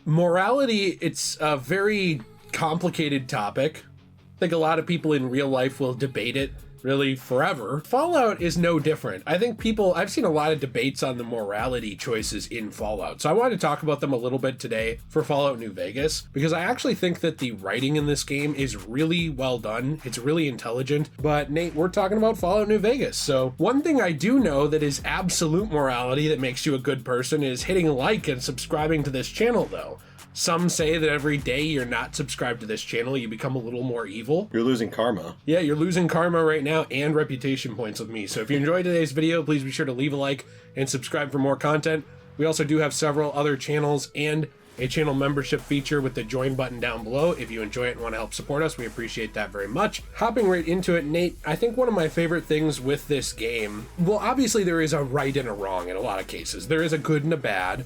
Morality, it's a very complicated topic. I think a lot of people in real life will debate it really forever. Fallout is no different. I think I've seen a lot of debates on the morality choices in Fallout. So I wanted to talk about them a little bit today for Fallout New Vegas, because I actually think that the writing in this game is really well done. It's really intelligent. But Nate, we're talking about Fallout New Vegas. So one thing I do know that is absolute morality that makes you a good person is hitting like and subscribing to this channel, though. Some say that every day you're not subscribed to this channel, you become a little more evil. You're losing karma. Yeah, you're losing karma right now and reputation points with me. So if you enjoyed today's video, please be sure to leave a like and subscribe for more content. We also do have several other channels and a channel membership feature with the join button down below. If you enjoy it and want to help support us, we appreciate that very much. Hopping right into it, Nate, I think one of my favorite things with this game, well, obviously there is a right and a wrong in a lot of cases. There is a good and a bad,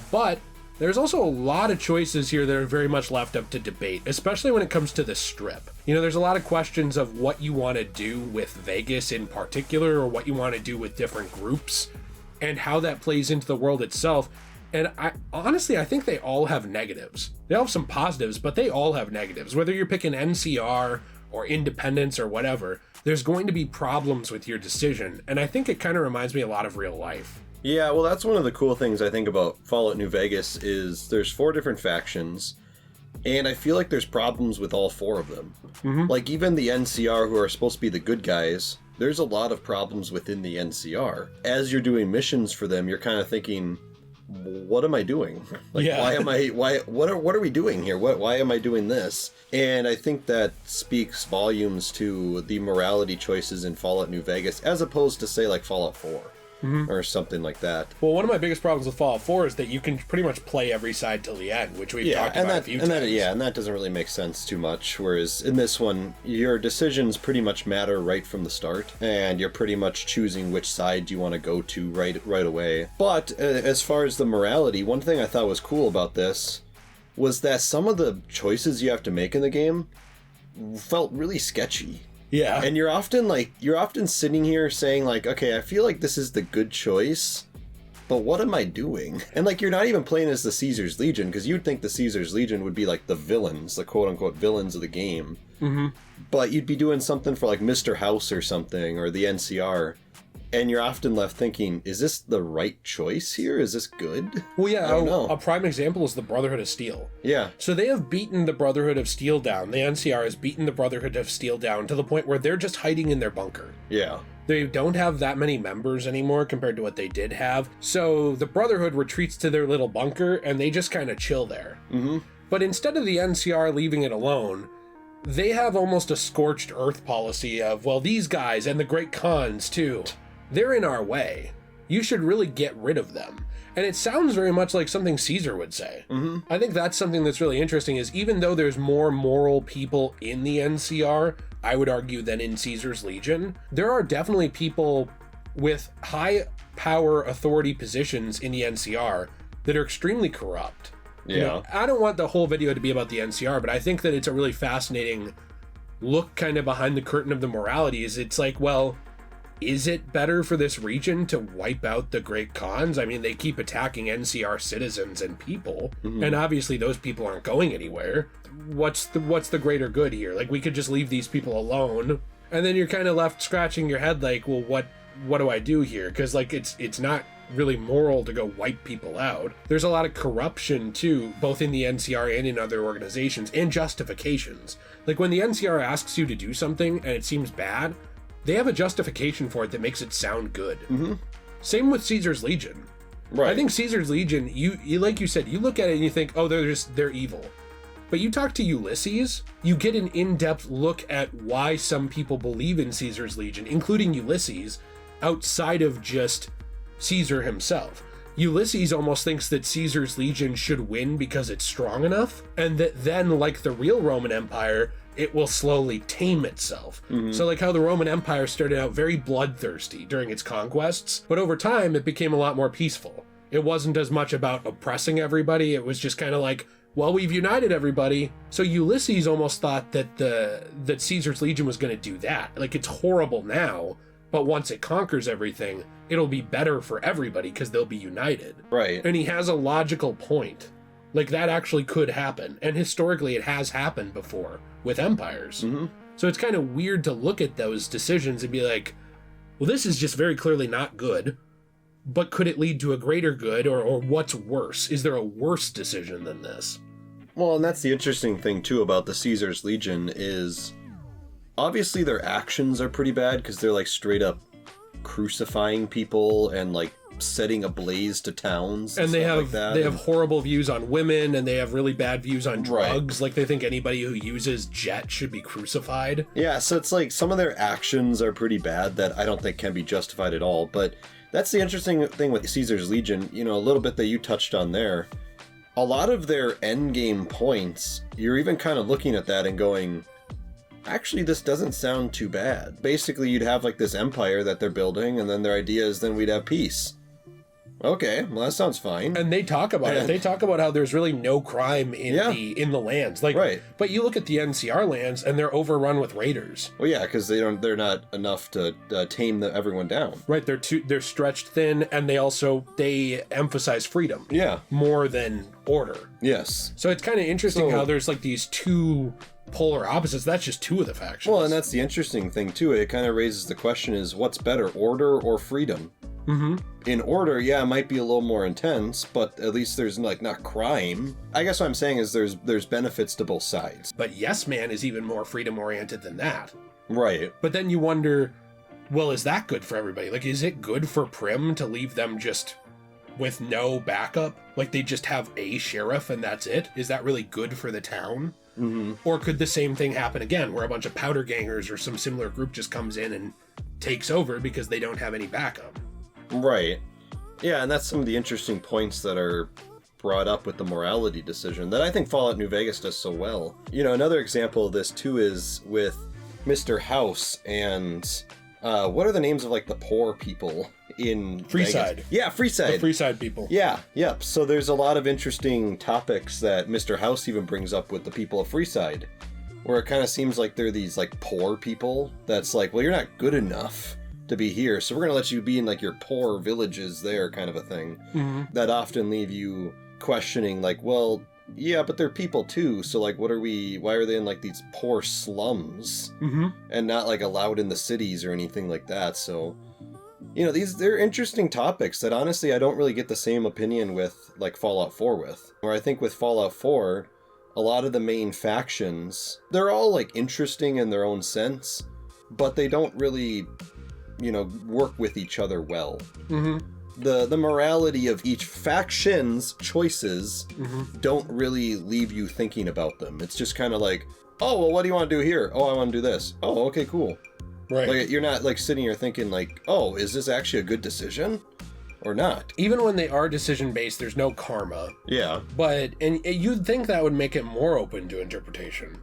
but there's also a lot of choices here that are very much left up to debate, especially when it comes to the Strip. You know, there's a lot of questions of what you want to do with Vegas in particular, or what you want to do with different groups, and how that plays into the world itself. And I think they all have negatives. They all have some positives, but they all have negatives. Whether you're picking NCR or independence or whatever, there's going to be problems with your decision. And I think it kind of reminds me a lot of real life. Yeah, well, that's one of the cool things I think about Fallout New Vegas is there's 4 different factions, and I feel like there's problems with all 4 of them. Mm-hmm. Like, even the NCR, who are supposed to be the good guys, there's a lot of problems within the NCR. As you're doing missions for them, you're kind of thinking, what am I doing? Like, yeah. What are we doing here? Why am I doing this? And I think that speaks volumes to the morality choices in Fallout New Vegas, as opposed to, say, like Fallout 4. Mm-hmm. Or something like that. Well, one of my biggest problems with Fallout 4 is that you can pretty much play every side till the end, which we've talked about a few times. And that doesn't really make sense too much, whereas in this one, your decisions pretty much matter right from the start, and you're pretty much choosing which side you want to go to right away. But as far as the morality, one thing I thought was cool about this was that some of the choices you have to make in the game felt really sketchy. Yeah. And you're often sitting here saying like, okay, I feel like this is the good choice, but what am I doing? And like, you're not even playing as the Caesar's Legion, because you'd think the Caesar's Legion would be like the villains, the quote unquote villains of the game. Mm-hmm. But you'd be doing something for like Mr. House or something, or the NCR. And you're often left thinking, is this the right choice here? Is this good? Well, yeah, I don't know. A prime example is the Brotherhood of Steel. Yeah. So they have beaten the Brotherhood of Steel down. The NCR has beaten the Brotherhood of Steel down to the point where they're just hiding in their bunker. Yeah. They don't have that many members anymore compared to what they did have. So the Brotherhood retreats to their little bunker and they just kind of chill there. Mm-hmm. But instead of the NCR leaving it alone, they have almost a scorched earth policy of, well, these guys and the Great Khans too, they're in our way. You should really get rid of them. And it sounds very much like something Caesar would say. Mm-hmm. I think that's something that's really interesting is even though there's more moral people in the NCR, I would argue, than in Caesar's Legion, there are definitely people with high power authority positions in the NCR that are extremely corrupt. Yeah. You know, I don't want the whole video to be about the NCR, but I think that it's a really fascinating look kind of behind the curtain of the morality. Is it's like, well, is it better for this region to wipe out the Great Khans? I mean, they keep attacking NCR citizens and people, and obviously those people aren't going anywhere. What's the greater good here? Like, we could just leave these people alone, and then you're kind of left scratching your head like, well, what do I do here? Because like it's not really moral to go wipe people out. There's a lot of corruption too, both in the NCR and in other organizations, and justifications. Like when the NCR asks you to do something and it seems bad, they have a justification for it that makes it sound good. Mm-hmm. Same with Caesar's Legion. Right. I think Caesar's Legion, you like you said, you look at it and you think, oh, they're evil. But you talk to Ulysses, you get an in-depth look at why some people believe in Caesar's Legion, including Ulysses, outside of just Caesar himself. Ulysses almost thinks that Caesar's Legion should win because it's strong enough, and that then, like the real Roman Empire, it will slowly tame itself. Mm-hmm. So like how the Roman Empire started out very bloodthirsty during its conquests, but over time it became a lot more peaceful. It wasn't as much about oppressing everybody, it was just kind of like, well, we've united everybody. So Ulysses almost thought that Caesar's Legion was going to do that. Like, it's horrible now, but once it conquers everything, it'll be better for everybody because they'll be united. Right. And he has a logical point. Like, that actually could happen. And historically, it has happened before with empires. Mm-hmm. So it's kind of weird to look at those decisions and be like, well, this is just very clearly not good, but could it lead to a greater good, or what's worse? Is there a worse decision than this? Well, and that's the interesting thing, too, about the Caesar's Legion is obviously their actions are pretty bad because they're, like, straight up crucifying people and, like, setting ablaze to towns and they stuff have like that. They have horrible views on women, and they have really bad views on drugs. Right. Like, they think anybody who uses jet should be crucified. Yeah, so it's like some of their actions are pretty bad that I don't think can be justified at all. But that's the interesting thing with Caesar's Legion, you know, a little bit that you touched on there. A lot of their endgame points, you're even kind of looking at that and going, actually, this doesn't sound too bad. Basically, you'd have like this empire that they're building, and then their idea is then we'd have peace. Okay, well that sounds fine. And they talk about it. They talk about how there's really no crime in the lands. Like, right. But you look at the NCR lands, and they're overrun with raiders. Well, yeah, because they're not enough to tame everyone down. Right. They're stretched thin, and they emphasize freedom. Yeah. More than order. Yes. So it's kind of interesting how there's like these two polar opposites. That's just two of the factions. Well, and that's the interesting thing too. It kind of raises the question: is what's better, order or freedom? Mm-hmm. In order, yeah, it might be a little more intense, but at least there's like not crime. I guess what I'm saying is there's benefits to both sides. But Yes Man is even more freedom oriented than that. Right. But then you wonder, well, is that good for everybody? Like, is it good for Prim to leave them just with no backup? Like, they just have a sheriff and that's it? Is that really good for the town? Mm-hmm. Or could the same thing happen again, where a bunch of powder gangers or some similar group just comes in and takes over because they don't have any backup? Right. Yeah, and that's some of the interesting points that are brought up with the morality decision that I think Fallout New Vegas does so well. You know, another example of this too is with Mr. House and what are the names of like the poor people in Freeside? Vegas? Yeah, Freeside. The Freeside people. Yeah, yep. So there's a lot of interesting topics that Mr. House even brings up with the people of Freeside, where it kind of seems like they're these like poor people that's like, well, you're not good enough to be here, so we're gonna let you be in like your poor villages there, kind of a thing. Mm-hmm. That often leave you questioning like, well, yeah, but they're people too, so like why are they in like these poor slums and not like allowed in the cities or anything like that? So, you know, they're interesting topics that honestly I don't really get the same opinion with like Fallout 4 with. Where I think with Fallout 4, a lot of the main factions, they're all like interesting in their own sense, but they don't really, you know, work with each other well. Mm-hmm. The morality of each faction's choices don't really leave you thinking about them. It's just kind of like, oh, well, what do you want to do here? Oh, I want to do this. Oh, okay, cool. Right. Like, you're not like sitting here thinking like, oh, is this actually a good decision or not? Even when they are decision-based, there's no karma. Yeah. And you'd think that would make it more open to interpretation.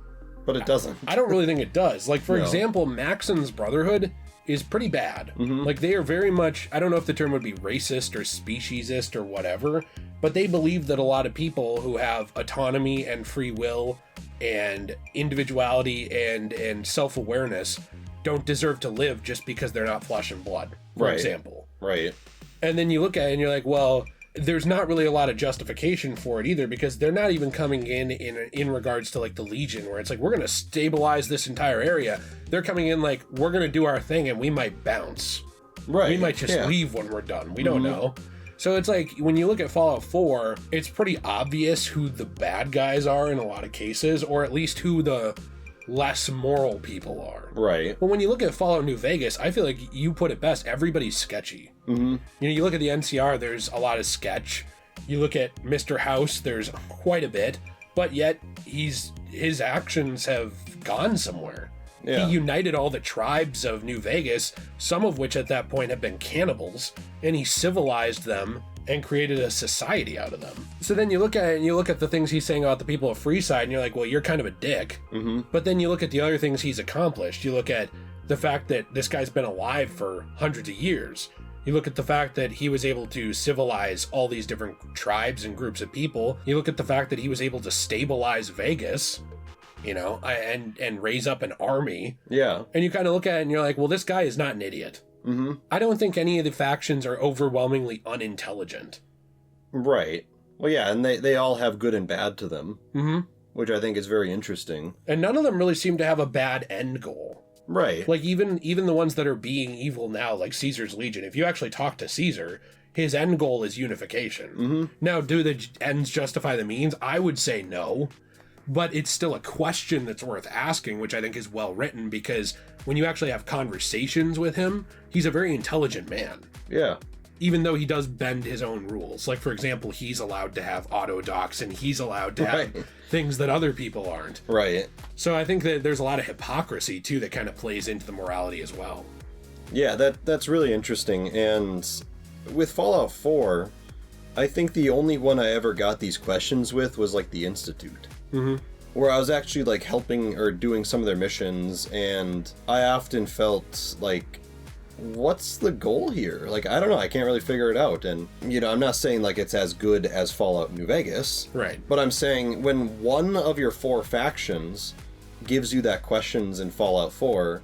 But it doesn't. I don't really think it does. Like, for No. example, Maxon's Brotherhood is pretty bad. Like, they are very much, I don't know if the term would be racist or speciesist or whatever, but they believe that a lot of people who have autonomy and free will and individuality and self-awareness don't deserve to live just because they're not flesh and blood, for example. Right. And then you look at it and you're like, well, there's not really a lot of justification for it either, because they're not even coming in regards to like the Legion, where it's like, we're going to stabilize this entire area. They're coming in like, we're going to do our thing and we might bounce. Right. We might just leave when we're done. We don't know. So it's like, when you look at Fallout 4, it's pretty obvious who the bad guys are in a lot of cases, or at least who the less moral people are. Right. But when you look at Fallout New Vegas, I feel like you put it best. Everybody's sketchy. You know, you look at the NCR, there's a lot of sketch. You look at Mr. House, there's quite a bit, but yet his actions have gone somewhere. Yeah. He united all the tribes of New Vegas, some of which at that point have been cannibals, and he civilized them and created a society out of them. So then you look at it and you look at the things he's saying about the people of Freeside, and you're like, well, you're kind of a dick. But then you look at the other things he's accomplished. You look at the fact that this guy's been alive for hundreds of years. You look at the fact that he was able to civilize all these different tribes and groups of people. You look at the fact that he was able to stabilize Vegas, you know, and raise up an army. Yeah. And you kind of look at it and you're like, well, this guy is not an idiot. I don't think any of the factions are overwhelmingly unintelligent. Right. Well, yeah, and they all have good and bad to them, which I think is very interesting. And none of them really seem to have a bad end goal. Right. Like, even the ones that are being evil now, like Caesar's Legion, if you actually talk to Caesar, his end goal is unification. Now, do the ends justify the means? I would say no. But it's still a question that's worth asking, which I think is well written, because when you actually have conversations with him, he's a very intelligent man. Yeah. Even though he does bend his own rules. Like, for example, he's allowed to have auto docks, and he's allowed to have things that other people aren't. Right. So I think that there's a lot of hypocrisy, too, that kind of plays into the morality as well. Yeah, that's really interesting. And with Fallout 4, I think the only one I ever got these questions with was, like, the Institute. Where I was actually, like, helping or doing some of their missions, and I often felt like, what's the goal here? Like, I don't know, I can't really figure it out. And, you know, I'm not saying, like, it's as good as Fallout New Vegas. Right. But I'm saying when one of your 4 factions gives you that questions in Fallout 4,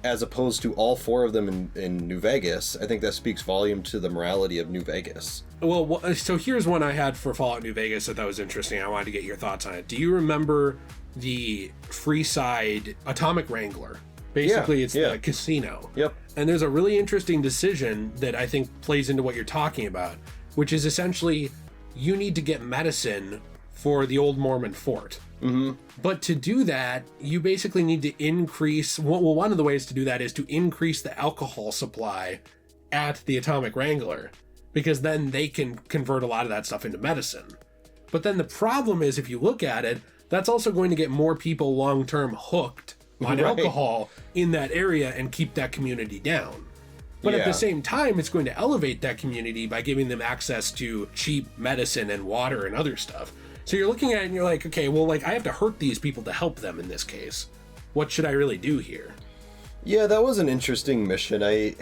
as opposed to all 4 of them in New Vegas, I think that speaks volume to the morality of New Vegas. Well, so here's one I had for Fallout New Vegas that was interesting. I wanted to get your thoughts on it. Do you remember the Freeside Atomic Wrangler? Basically, it's the casino. Yep. And there's a really interesting decision that I think plays into what you're talking about, which is essentially you need to get medicine for the old Mormon fort. But to do that, you basically need to increase... Well, one of the ways to do that is to increase the alcohol supply at the Atomic Wrangler, because then they can convert a lot of that stuff into medicine. But then the problem is, if you look at it, that's also going to get more people long-term hooked on alcohol in that area and keep that community down. But at the same time, it's going to elevate that community by giving them access to cheap medicine and water and other stuff. So you're looking at it and you're like, okay, well, like, I have to hurt these people to help them in this case. What should I really do here? Yeah, that was an interesting mission. I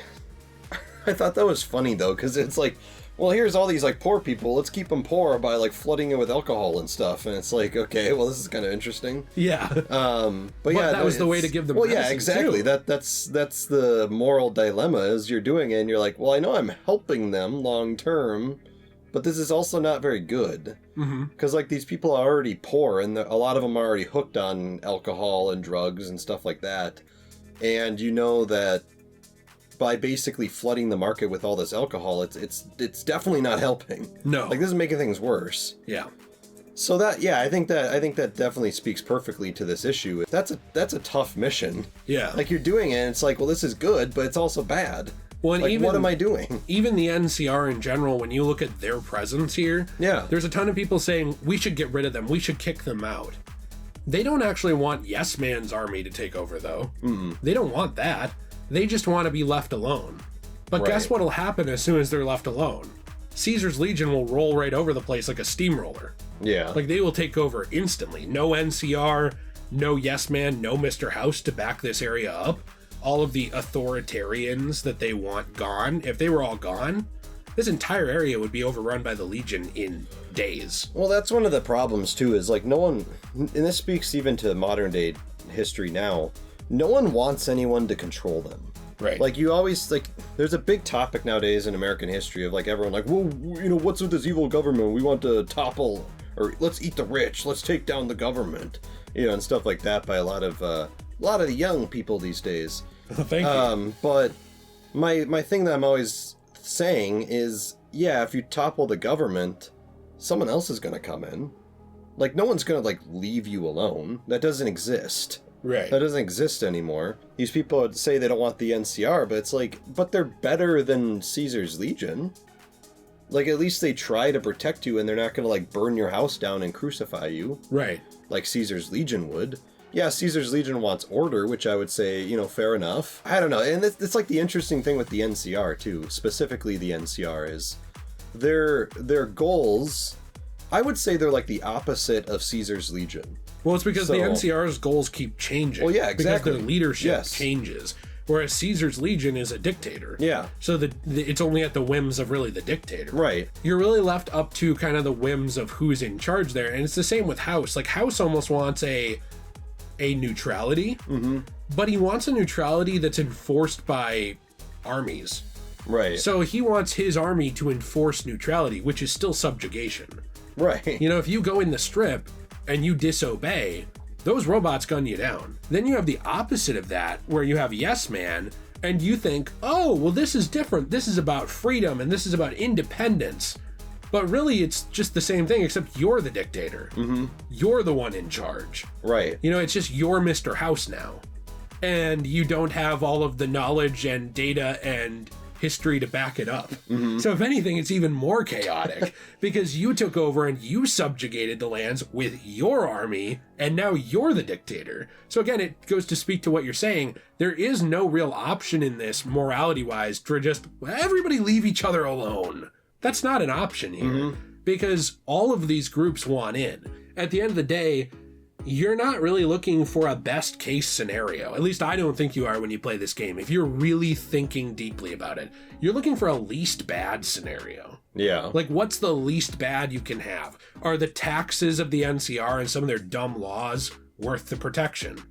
thought that was funny, though, because it's like, well, here's all these, like, poor people. Let's keep them poor by, like, flooding it with alcohol and stuff. And it's like, okay, well, this is kind of interesting. Yeah. But yeah, that was the way to give them well, yeah, exactly. Too. That's the moral dilemma, is you're doing it and you're like, well, I know I'm helping them long term, but this is also not very good. Because, like, these people are already poor, and a lot of them are already hooked on alcohol and drugs and stuff like that. And you know that by basically flooding the market with all this alcohol, it's definitely not helping. No. Like, this is making things worse. Yeah. So that, yeah, I think that definitely speaks perfectly to this issue. That's a tough mission. Yeah. Like, you're doing it, and it's like, well, this is good, but it's also bad. Well, and like, even, what am I doing? Even the NCR in general, when you look at their presence here, there's a ton of people saying, we should get rid of them, we should kick them out. They don't actually want Yes Man's army to take over, though. They don't want that. They just want to be left alone. But guess what'll happen as soon as they're left alone? Caesar's Legion will roll right over the place like a steamroller. Yeah. Like, they will take over instantly. No NCR, no Yes Man, no Mr. House to back this area up. All of the authoritarians that they want gone. If they were all gone, this entire area would be overrun by the Legion in days. Well, that's one of the problems, too, is, like, no one... And this speaks even to modern-day history now. No one wants anyone to control them. Right. Like, you always, like... There's a big topic nowadays in American history of, like, everyone, like, well, you know, what's with this evil government? We want to topple... Or, let's eat the rich. Let's take down the government. You know, and stuff like that by a lot of the young people these days. Thank you. But my thing that I'm always saying is, yeah, if you topple the government, someone else is going to come in. Like, no one's going to, like, leave you alone. That doesn't exist. Right. That doesn't exist anymore. These people would say they don't want the NCR, but it's like, but they're better than Caesar's Legion. Like, at least they try to protect you, and they're not going to, like, burn your house down and crucify you. Right. Like Caesar's Legion would. Yeah, Caesar's Legion wants order, which I would say, you know, fair enough. I don't know, and it's like the interesting thing with the NCR, too. Specifically the NCR is their goals, I would say they're like the opposite of Caesar's Legion. Well, it's because the NCR's goals keep changing. Well, yeah, exactly. Because their leadership changes. Whereas Caesar's Legion is a dictator. Yeah. So it's only at the whims of really the dictator. Right. You're really left up to kind of the whims of who's in charge there. And it's the same with House. Like, House almost wants a neutrality, but he wants a neutrality that's enforced by armies. Right. So he wants his army to enforce neutrality, which is still subjugation. Right. You know, if you go in the strip and you disobey, those robots gun you down. Then you have the opposite of that, where you have Yes Man, and you think, oh, well, this is different. This is about freedom, and this is about independence. But really, it's just the same thing, except you're the dictator. Mm-hmm. You're the one in charge. Right. You know, it's just you're Mr. House now. And you don't have all of the knowledge and data and history to back it up. Mm-hmm. So if anything, it's even more chaotic because you took over and you subjugated the lands with your army, and now you're the dictator. So again, it goes to speak to what you're saying. There is no real option in this, morality-wise, to just everybody leave each other alone. That's not an option here, because all of these groups want in. At the end of the day, you're not really looking for a best case scenario. At least I don't think you are when you play this game. If you're really thinking deeply about it, you're looking for a least bad scenario. Yeah. Like, what's the least bad you can have? Are the taxes of the NCR and some of their dumb laws worth the protection?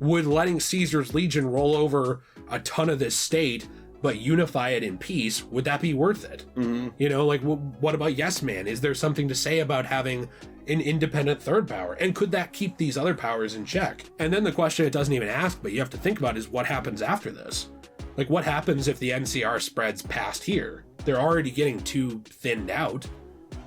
Would letting Caesar's Legion roll over a ton of this state but unify it in peace, would that be worth it? Mm-hmm. You know, like, what about Yes Man? Is there something to say about having an independent third power? And could that keep these other powers in check? And then the question it doesn't even ask, but you have to think about, is what happens after this? Like, what happens if the NCR spreads past here? They're already getting too thinned out.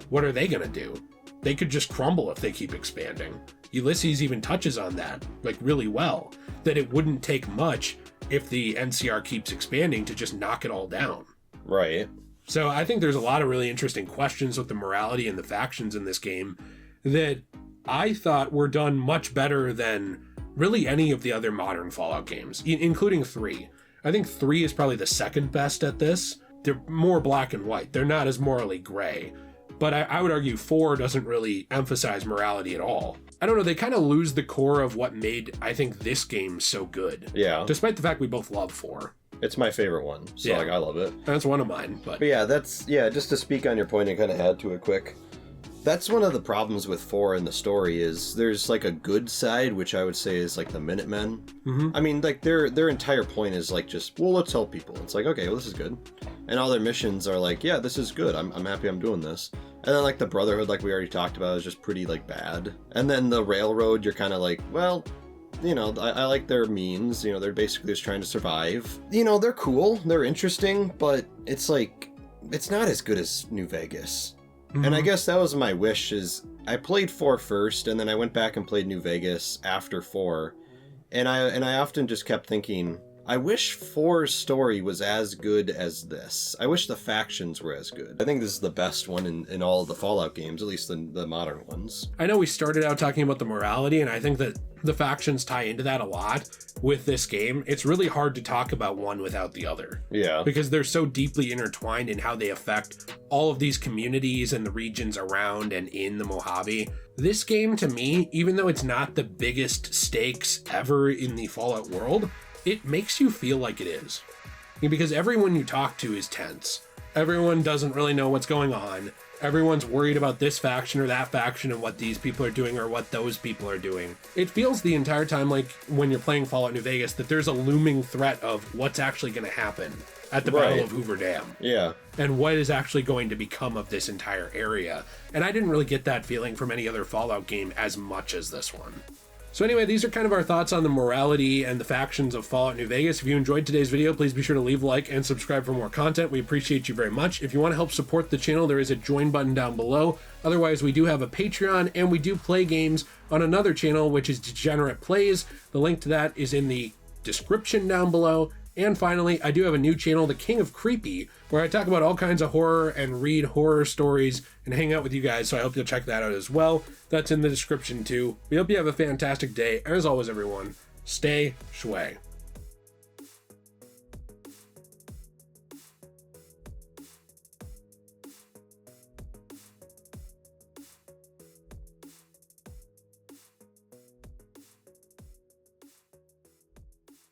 What are they gonna do? They could just crumble if they keep expanding. Ulysses even touches on that, like, really well, that it wouldn't take much if the NCR keeps expanding to just knock it all down. Right. So I think there's a lot of really interesting questions with the morality and the factions in this game that I thought were done much better than really any of the other modern Fallout games, including 3. I think 3 is probably the second best at this. They're more black and white. They're not as morally gray. But I would argue 4 doesn't really emphasize morality at all. I don't know, they kind of lose the core of what made, I think, this game so good. Yeah. Despite the fact we both love 4. It's my favorite one, so Yeah. like I love it. That's one of mine. But yeah, just to speak on your point and kind of add to it quick. That's one of the problems with 4 in the story is there's like a good side, which I would say is like the Minutemen. Mm-hmm. I mean, like their entire point is like just, well, let's help people. It's like, okay, well, this is good. And all their missions are like, yeah, this is good. I'm happy I'm doing this. And then like the Brotherhood, like we already talked about, is just pretty like bad. And then the Railroad, you're kind of like, well, you know, I like their means. You know, they're basically just trying to survive. You know, they're cool, they're interesting, but it's like, it's not as good as New Vegas. Mm-hmm. And I guess that was my wish, is I played 4 first, and then I went back and played New Vegas after 4. And I often just kept thinking, I wish 4's story was as good as this. I wish the factions were as good. I think this is the best one in all of the Fallout games, at least the modern ones. I know we started out talking about the morality, and I think that the factions tie into that a lot with this game. It's really hard to talk about one without the other. Yeah. Because they're so deeply intertwined in how they affect all of these communities and the regions around and in the Mojave. This game, to me, even though it's not the biggest stakes ever in the Fallout world, it makes you feel like it is. Because everyone you talk to is tense. Everyone doesn't really know what's going on. Everyone's worried about this faction or that faction and what these people are doing or what those people are doing. It feels the entire time like when you're playing Fallout New Vegas that there's a looming threat of what's actually going to happen at the Battle of Hoover Dam. Yeah. And what is actually going to become of this entire area. And I didn't really get that feeling from any other Fallout game as much as this one. So anyway, these are kind of our thoughts on the morality and the factions of Fallout New Vegas. If you enjoyed today's video, please be sure to leave a like and subscribe for more content. We appreciate you very much. If you want to help support the channel, there is a join button down below. Otherwise, we do have a Patreon, and we do play games on another channel, which is Degenerate Plays. The link to that is in the description down below. And finally, I do have a new channel, The King of Creepy, where I talk about all kinds of horror and read horror stories and hang out with you guys, so I hope you'll check that out as well. That's in the description too. We hope you have a fantastic day. As always, everyone, stay shway.